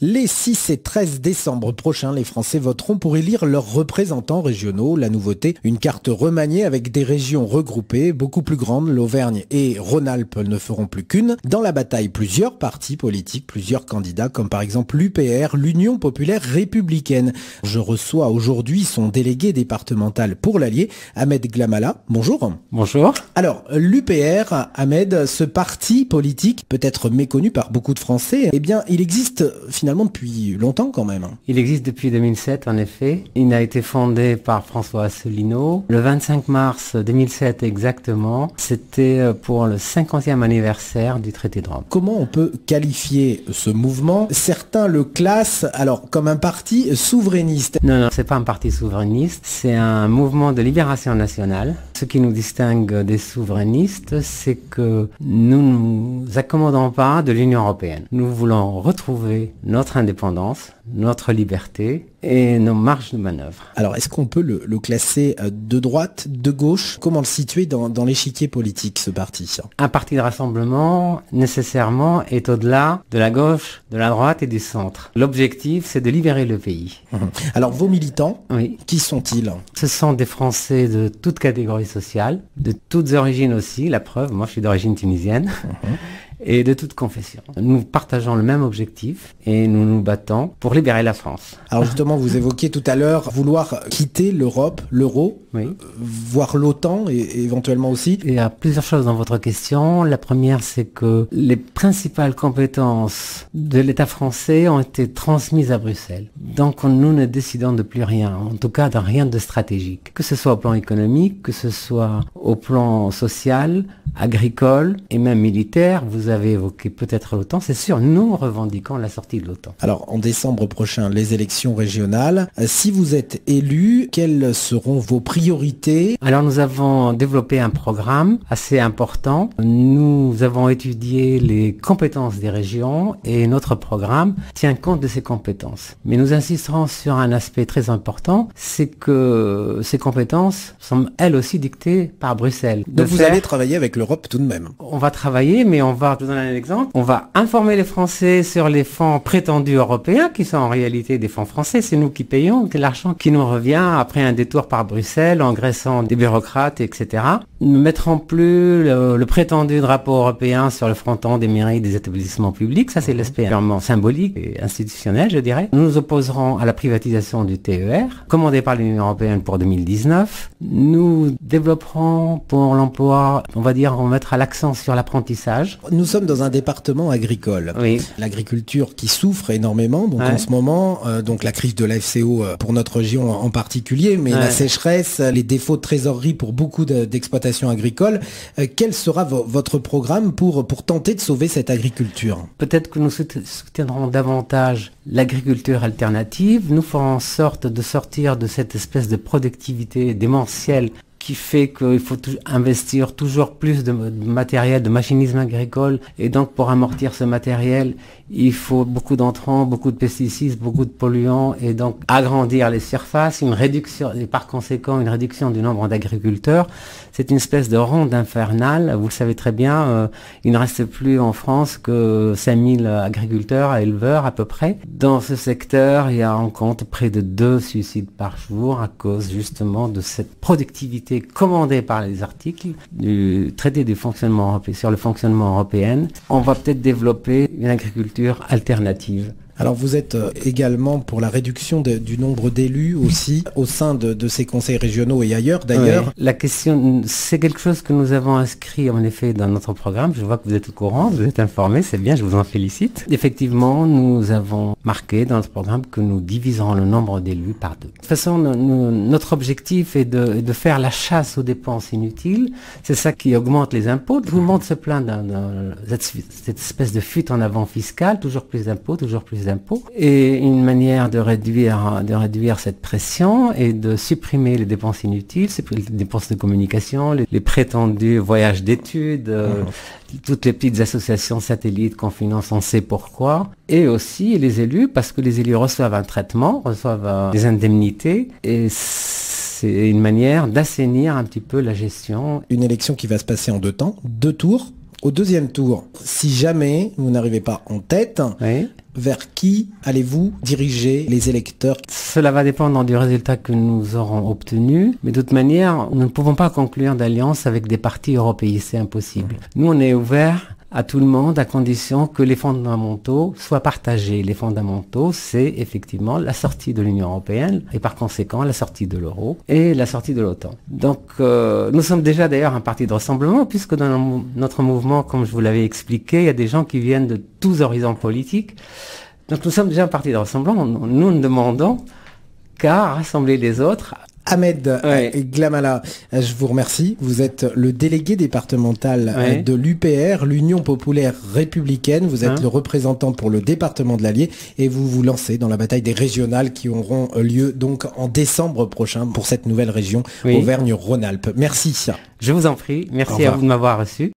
Les 6 et 13 décembre prochains, les Français voteront pour élire leurs représentants régionaux. La nouveauté, une carte remaniée avec des régions regroupées, beaucoup plus grandes. L'Auvergne et Rhône-Alpes ne feront plus qu'une. Dans la bataille, plusieurs partis politiques, plusieurs candidats, comme par exemple l'UPR, l'Union populaire républicaine. Je reçois aujourd'hui son délégué départemental pour l'Allier, Ahmed Glamala. Bonjour. Bonjour. Alors, l'UPR, Ahmed, ce parti politique, peut-être méconnu par beaucoup de Français, eh bien, il existe finalement depuis longtemps quand même. Il existe depuis 2007 en effet. Il a été fondé par François Asselineau le 25 mars 2007 exactement. C'était pour le 50e anniversaire du traité de Rome. Comment on peut qualifier ce mouvement? Certains le classent alors comme un parti souverainiste. Non, c'est pas un parti souverainiste, c'est un mouvement de libération nationale. Ce qui nous distingue des souverainistes, c'est que nous ne nous accommodons pas de l'Union européenne. Nous voulons retrouver notre indépendance, notre liberté et nos marges de manœuvre. Alors, est-ce qu'on peut le classer de droite, de gauche? Comment le situer dans l'échiquier politique, ce parti? Un parti de rassemblement, nécessairement, est au-delà de la gauche, de la droite et du centre. L'objectif, c'est de libérer le pays. Alors, vos militants, oui. Qui sont-ils? Ce sont des Français de toutes catégories sociales, de toutes origines aussi, la preuve, moi je suis d'origine tunisienne. Et de toute confession. Nous partageons le même objectif et nous nous battons pour libérer la France. Alors justement, vous évoquiez tout à l'heure vouloir quitter l'Europe, l'euro, oui. Voire l'OTAN et éventuellement aussi. Il y a plusieurs choses dans votre question. La première, c'est que les principales compétences de l'État français ont été transmises à Bruxelles. Donc nous ne décidons de plus rien, en tout cas de rien de stratégique. Que ce soit au plan économique, que ce soit au plan social, agricole et même militaire. Vous avez évoqué peut-être l'OTAN, c'est sûr, nous revendiquons la sortie de l'OTAN. Alors, en décembre prochain, les élections régionales. Si vous êtes élu, quelles seront vos priorités? Alors, nous avons développé un programme assez important. Nous avons étudié les compétences des régions et notre programme tient compte de ces compétences. Mais nous insisterons sur un aspect très important, c'est que ces compétences sont elles aussi dictées par Bruxelles. Donc vous allez travailler avec l'Europe tout de même? On va travailler, mais on va, je vous donne un exemple, on va informer les Français sur les fonds prétendus européens, qui sont en réalité des fonds français, c'est nous qui payons, c'est l'argent qui nous revient après un détour par Bruxelles, engraissant des bureaucrates, etc. Nous ne mettrons plus le prétendu drapeau européen sur le fronton des mairies, des établissements publics, ça c'est l'aspect purement symbolique et institutionnel, je dirais. Nous nous opposerons à la privatisation du TER, commandé par l'Union européenne pour 2019. Nous développerons pour l'emploi, on va dire, on va mettre l'accent sur l'apprentissage. Nous sommes dans un département agricole. Oui. L'agriculture qui souffre énormément. Donc en ce moment, donc la crise de la FCO pour notre région en particulier, mais la sécheresse, les défauts de trésorerie pour beaucoup d'exploitations agricoles. Quel sera votre programme pour tenter de sauver cette agriculture? Peut-être que nous soutiendrons davantage l'agriculture alternative. Nous ferons en sorte de sortir de cette espèce de productivité démentielle qui fait qu'il faut investir toujours plus de matériel, de machinisme agricole. Et donc, pour amortir ce matériel, il faut beaucoup d'entrants, beaucoup de pesticides, beaucoup de polluants. Et donc, agrandir les surfaces, une réduction, et par conséquent, une réduction du nombre d'agriculteurs. C'est une espèce de ronde infernale. Vous le savez très bien, il ne reste plus en France que 5000 agriculteurs, éleveurs à peu près. Dans ce secteur, il y a en compte près de 2 suicides par jour à cause justement de cette productivité commandée par les articles du traité du fonctionnement européen, sur le fonctionnement européen. On va peut-être développer une agriculture alternative. Alors vous êtes également pour la réduction du nombre d'élus aussi au sein de ces conseils régionaux et ailleurs d'ailleurs. Oui. La question, c'est quelque chose que nous avons inscrit en effet dans notre programme. Je vois que vous êtes au courant, vous êtes informé, c'est bien, je vous en félicite. Effectivement, nous avons marqué dans notre programme que nous diviserons le nombre d'élus par 2. De toute façon, notre objectif est de faire la chasse aux dépenses inutiles. C'est ça qui augmente les impôts. Tout le monde se plaint cette espèce de fuite en avant fiscale, toujours plus d'impôts, toujours plus d'impôts. Et une manière de réduire cette pression est de supprimer les dépenses inutiles, les dépenses de communication, les prétendus voyages d'études, toutes les petites associations satellites qu'on finance, on sait pourquoi. Et aussi les élus, parce que les élus reçoivent un traitement, reçoivent des indemnités, et c'est une manière d'assainir un petit peu la gestion. Une élection qui va se passer en 2 temps, 2 tours. Au deuxième tour, si jamais vous n'arrivez pas en tête, Oui. vers qui allez-vous diriger les électeurs? Cela va dépendre du résultat que nous aurons obtenu, mais de toute manière, nous ne pouvons pas conclure d'alliance avec des partis européistes, c'est impossible. Nous, on est ouvert à tout le monde à condition que les fondamentaux soient partagés. Les fondamentaux, c'est effectivement la sortie de l'Union européenne et par conséquent la sortie de l'euro et la sortie de l'OTAN. Donc nous sommes déjà d'ailleurs un parti de rassemblement puisque dans notre mouvement, comme je vous l'avais expliqué, il y a des gens qui viennent de tous horizons politiques. Donc nous sommes déjà un parti de rassemblement. Nous ne demandons qu'à rassembler les autres. Ahmed Glamala, je vous remercie. Vous êtes le délégué départemental de l'UPR, l'Union populaire républicaine. Vous êtes le représentant pour le département de l'Allier et vous vous lancez dans la bataille des régionales qui auront lieu donc en décembre prochain pour cette nouvelle région Auvergne-Rhône-Alpes. Merci. Je vous en prie. Merci à vous de m'avoir reçu.